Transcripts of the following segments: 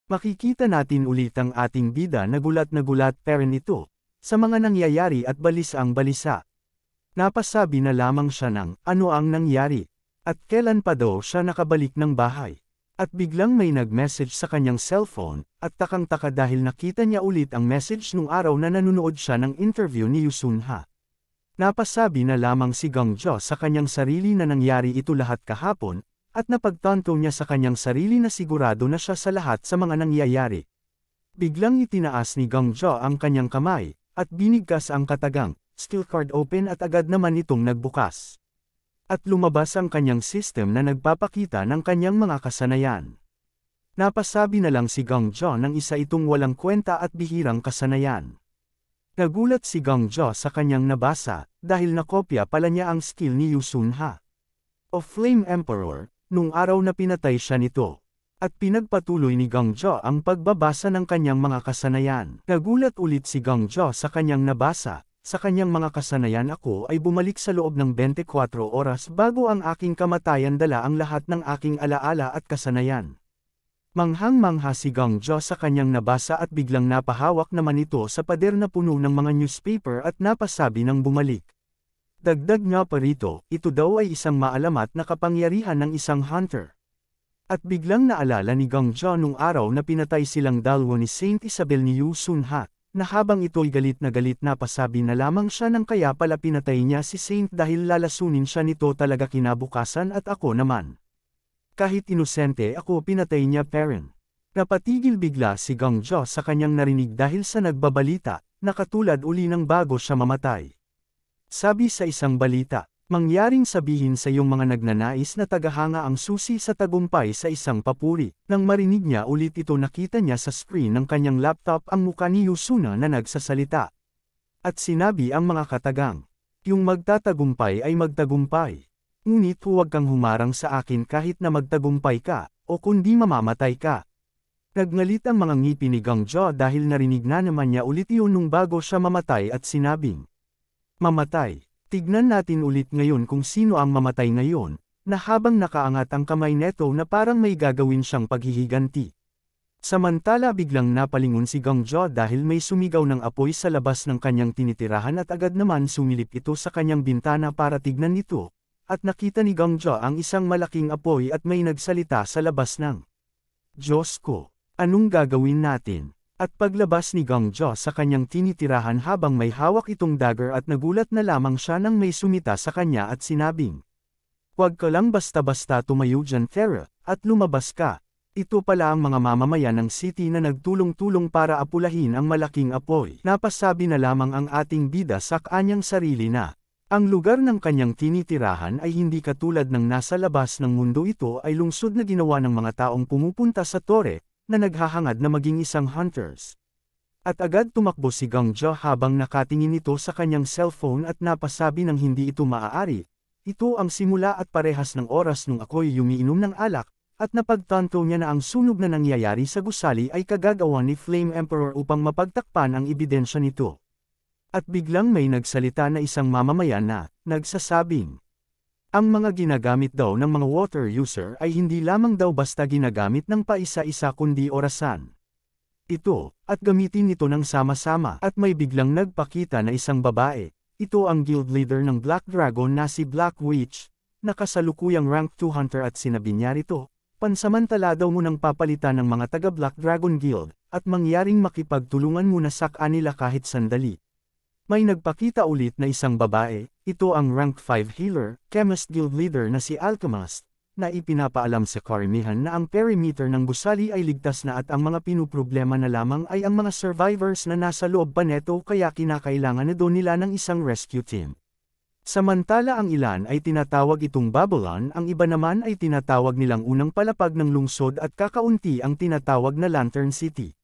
Makikita natin ulit ang ating bida na gulat pa rin ito, sa mga nangyayari at balisa. Napasabi na lamang siya ng ano ang nangyari, at kailan pa daw siya nakabalik ng bahay. At biglang may nag-message sa kanyang cellphone, at takang-taka dahil nakita niya ulit ang message nung araw na nanonood siya ng interview ni Yusunha. Napasabi na lamang si Gangjo sa kanyang sarili na nangyari ito lahat kahapon, at napagtanto niya sa kanyang sarili na sigurado na siya sa lahat sa mga nangyayari. Biglang itinaas ni Gangjo ang kanyang kamay, at binigkas ang katagang, steel card open at agad naman itong nagbukas. At lumabas ang kanyang system na nagpapakita ng kanyang mga kasanayan. Napasabi na lang si Gangjo ng isa itong walang kwenta at bihirang kasanayan. Nagulat si Gangjo sa kanyang nabasa, dahil nakopya pala niya ang skill ni Yusunha o Flame Emperor, nung araw na pinatay siya nito. At pinagpatuloy ni Gangjo ang pagbabasa ng kanyang mga kasanayan. Nagulat ulit si Gangjo sa kanyang nabasa. Sa kanyang mga kasanayan ako ay bumalik sa loob ng 24 oras bago ang aking kamatayan dala ang lahat ng aking alaala at kasanayan. Manghang-mangha si Gangjo sa kanyang nabasa at biglang napahawak naman ito sa pader na puno ng mga newspaper at napasabi ng bumalik. Dagdag nga pa rito, ito daw ay isang maalamat na kapangyarihan ng isang hunter. At biglang naalala ni Gangjo nung araw na pinatay silang dalawa ni Saint Isabel ni Yusunha. Na habang ito'y galit na pasabi na lamang siya ng kaya pala pinatay niya si Saint dahil lalasunin siya nito talaga kinabukasan at ako naman. Kahit inosente ako pinatay niya parent. Napatigil bigla si Gangjo sa kanyang narinig dahil sa nagbabalita, na katulad uli ng bago siya mamatay. Sabi sa isang balita, mangyaring sabihin sa iyong mga nagnanais na tagahanga ang susi sa tagumpay sa isang papuri. Nang marinig niya ulit ito nakita niya sa screen ng kanyang laptop ang muka ni Yusuna na nagsasalita. At sinabi ang mga katagang, yung magtatagumpay ay magtagumpay. Ngunit huwag kang humarang sa akin kahit na magtagumpay ka, o kundi mamamatay ka. Nagngalit ang mga ngipin ni Gangjo dahil narinig na naman niya ulit iyon nung bago siya mamatay at sinabing, mamatay. Tignan natin ulit ngayon kung sino ang mamatay ngayon, na habang nakaangat ang kamay neto na parang may gagawin siyang paghihiganti. Samantala biglang napalingon si Gangjo dahil may sumigaw ng apoy sa labas ng kanyang tinitirahan at agad naman sumilip ito sa kanyang bintana para tignan nito, at nakita ni Gangjo ang isang malaking apoy at may nagsalita sa labas ng, Diyos ko, anong gagawin natin? At paglabas ni Gangjo sa kanyang tinitirahan habang may hawak itong dagger at nagulat na lamang siya nang may sumita sa kanya at sinabing, huwag ka lang basta-basta tumayo dyan Thera, at lumabas ka. Ito pala ang mga mamamayan ng city na nagtulong-tulong para apulahin ang malaking apoy. Napasabi na lamang ang ating bida sa kanyang sarili na, ang lugar ng kanyang tinitirahan ay hindi katulad ng nasa labas ng mundo ito ay lungsod na ginawa ng mga taong pumupunta sa tore, na naghahangad na maging isang hunters. At agad tumakbo si Gangjo habang nakatingin ito sa kanyang cellphone at napasabi ng hindi ito maaari. Ito ang simula at parehas ng oras nung ako'y yumiinom ng alak, at napagtanto niya na ang sunog na nangyayari sa gusali ay kagagawa ni Flame Emperor upang mapagtakpan ang ebidensya nito. At biglang may nagsalita na isang mamamayan na, nagsasabing, ang mga ginagamit daw ng mga water user ay hindi lamang daw basta ginagamit ng paisa-isa kundi orasan. Ito, at gamitin ito ng sama-sama. At may biglang nagpakita na isang babae. Ito ang guild leader ng Black Dragon na si Black Witch, na kasalukuyang rank 2 hunter at sinabi niya rito, pansamantala daw munang papalitan ng mga taga Black Dragon Guild, at mangyaring makipagtulungan muna sa kanila kahit sandali. May nagpakita ulit na isang babae, ito ang rank 5 healer, chemist guild leader na si Alchemist, na ipinapaalam sa karamihan na ang perimeter ng gusali ay ligtas na at ang mga pinuproblema na lamang ay ang mga survivors na nasa loob pa neto kaya kinakailangan na doon nila ng isang rescue team. Samantala ang ilan ay tinatawag itong Babylon, ang iba naman ay tinatawag nilang unang palapag ng lungsod at kakaunti ang tinatawag na Lantern City.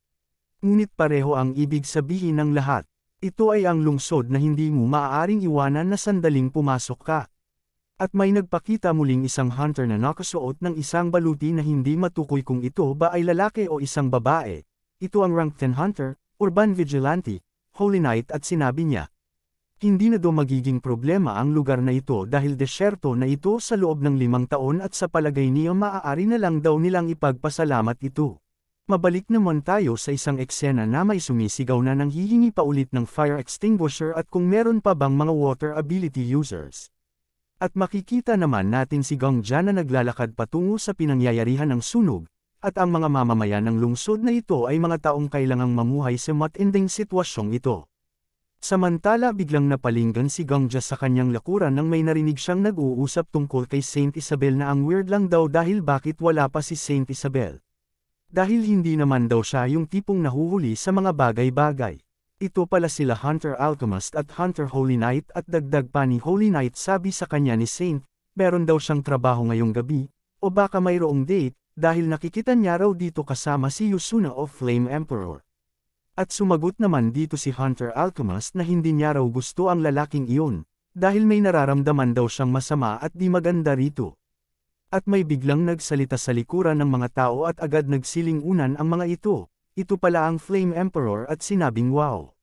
Ngunit pareho ang ibig sabihin ng lahat. Ito ay ang lungsod na hindi mo maaaring iwanan na sandaling pumasok ka. At may nagpakita muling isang hunter na nakasuot ng isang baluti na hindi matukoy kung ito ba ay lalaki o isang babae. Ito ang rank 10 hunter, urban vigilante, holy knight at sinabi niya. Hindi na do magiging problema ang lugar na ito dahil desyerto na ito sa loob ng 5 taon at sa palagay niya maaari na lang daw nilang ipagpasalamat ito. Mabalik naman tayo sa isang eksena na may sumisigaw na nanghihingi pa ulit ng fire extinguisher at kung meron pa bang mga water ability users. At makikita naman natin si Gongja na naglalakad patungo sa pinangyayarihan ng sunog, at ang mga mamamayan ng lungsod na ito ay mga taong kailangang mamuhay sa matinding sitwasyong ito. Samantala biglang napalinggan si Gongja sa kanyang lakuran nang may narinig siyang nag-uusap tungkol kay Saint Isabel na ang weird lang daw dahil bakit wala pa si Saint Isabel. Dahil hindi naman daw siya yung tipong nahuhuli sa mga bagay-bagay. Ito pala sila Hunter Alchemist at Hunter Holy Knight at dagdag pa ni Holy Knight sabi sa kanya ni Saint, meron daw siyang trabaho ngayong gabi, o baka mayroong date, dahil nakikita niya raw dito kasama si Yusuna of Flame Emperor. At sumagot naman dito si Hunter Alchemist na hindi niya raw gusto ang lalaking iyon, dahil may nararamdaman daw siyang masama at di maganda rito. At may biglang nagsalita sa likuran ng mga tao at agad nagsiling-unan ang mga ito, ito pala ang Flame Emperor at sinabing wow.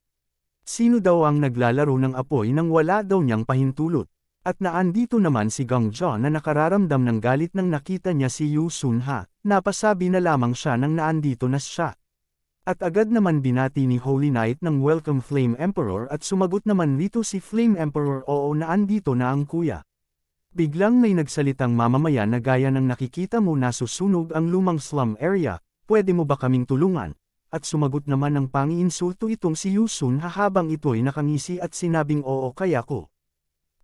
Sino daw ang naglalaro ng apoy nang wala daw niyang pahintulot? At naandito naman si Gongja na nakararamdam ng galit nang nakita niya si Yu Sunha, napasabi na lamang siya nang naandito na siya. At agad naman binati ni Holy Knight ng Welcome Flame Emperor at sumagot naman dito si Flame Emperor oo naandito na ang kuya. Biglang may nagsalitang mamamayan na gaya ng nakikita mo nasusunog ang lumang slum area, pwede mo ba kaming tulungan? At sumagot naman ng pangiinsulto itong si Yu Sunha habang ito'y nakangisi at sinabing oo kaya ko.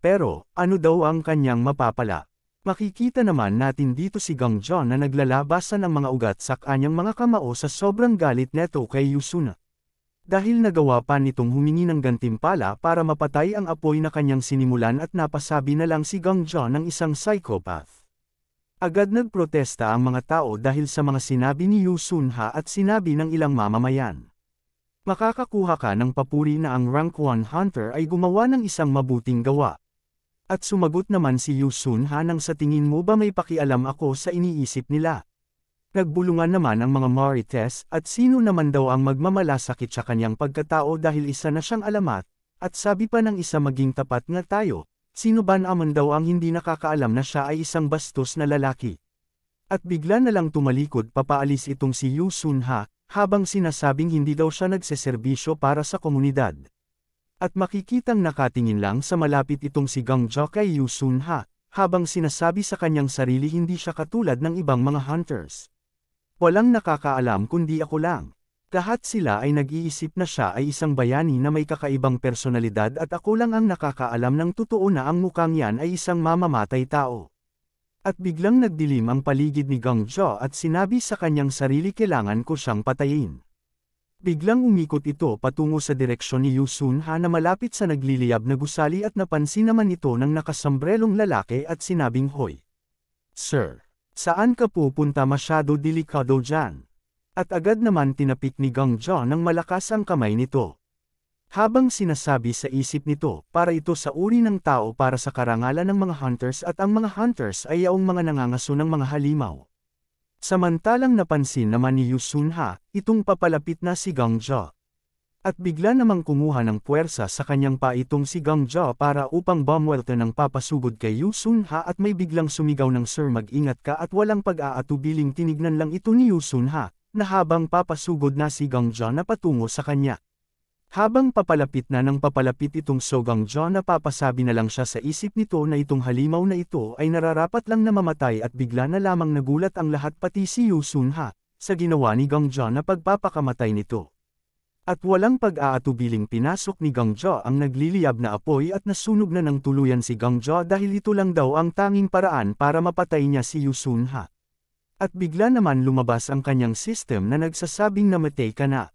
Pero, ano daw ang kanyang mapapala? Makikita naman natin dito si Gongja na naglalabasan ng mga ugat sa kanyang mga kamao sa sobrang galit neto kay Yusuna. Dahil nagawa pa nitong humingi ng gantimpala para mapatay ang apoy na kanyang sinimulan at napasabi na lang si Gongja ng isang psychopath. Agad nagprotesta ang mga tao dahil sa mga sinabi ni Yusunha at sinabi ng ilang mamamayan. Makakakuha ka ng papuri na ang rank 1 hunter ay gumawa ng isang mabuting gawa. At sumagot naman si Yu Sunha nang sa tingin mo ba may pakialam ako sa iniisip nila. Nagbulungan naman ang mga Marites at sino naman daw ang magmamalasakit sa kanyang pagkatao dahil isa na siyang alamat, at sabi pa ng isa maging tapat nga tayo, sino ba naman daw ang hindi nakakaalam na siya ay isang bastos na lalaki. At bigla na lang tumalikod papaalis itong si Yu Sunha, habang sinasabing hindi daw siya nagseserbisyo para sa komunidad. At makikitang nakatingin lang sa malapit itong si Gongja kay Yu Sunha, habang sinasabi sa kanyang sarili hindi siya katulad ng ibang mga hunters. Walang nakakaalam kundi ako lang. Lahat sila ay nag-iisip na siya ay isang bayani na may kakaibang personalidad at ako lang ang nakakaalam ng totoo na ang mukhang yan ay isang mamamatay tao. At biglang nagdilim ang paligid ni Gongja at sinabi sa kanyang sarili kailangan ko siyang patayin. Biglang umikot ito patungo sa direksyon ni Yu Sunha na malapit sa nagliliyab na gusali at napansin naman ito ng nakasambrelong lalaki at sinabing hoy. Sir, saan ka pupunta masyado delikado dyan? At agad naman tinapik ni Gongja ng malakas ang kamay nito. Habang sinasabi sa isip nito, para ito sa uri ng tao para sa karangalan ng mga hunters at ang mga hunters ay yaong mga nangangaso ng mga halimaw. Samantalang napansin naman ni Yu Sunha, itong papalapit na si Gongja. At bigla namang kumuha ng puwersa sa kanyang pa itong si Gongja para upang bumwelta ng papasugod kay Yu Sunha at may biglang sumigaw ng sir mag-ingat ka at walang pag-aatubiling tinignan lang ito ni Yu Sunha, na habang papasugod na si Gongja na patungo sa kanya. Habang papalapit na ng papalapit itong so Gongja napapasabi na lang siya sa isip nito na itong halimaw na ito ay nararapat lang na mamatay at bigla na lamang nagulat ang lahat pati si Yu Sunha, sa ginawa ni Gongja na pagpapakamatay nito. At walang pag-aatubiling pinasok ni Gongja ang nagliliyab na apoy at nasunog na ng tuluyan si Gongja dahil ito lang daw ang tanging paraan para mapatay niya si Yu Sunha. At bigla naman lumabas ang kanyang system na nagsasabing namatay ka na.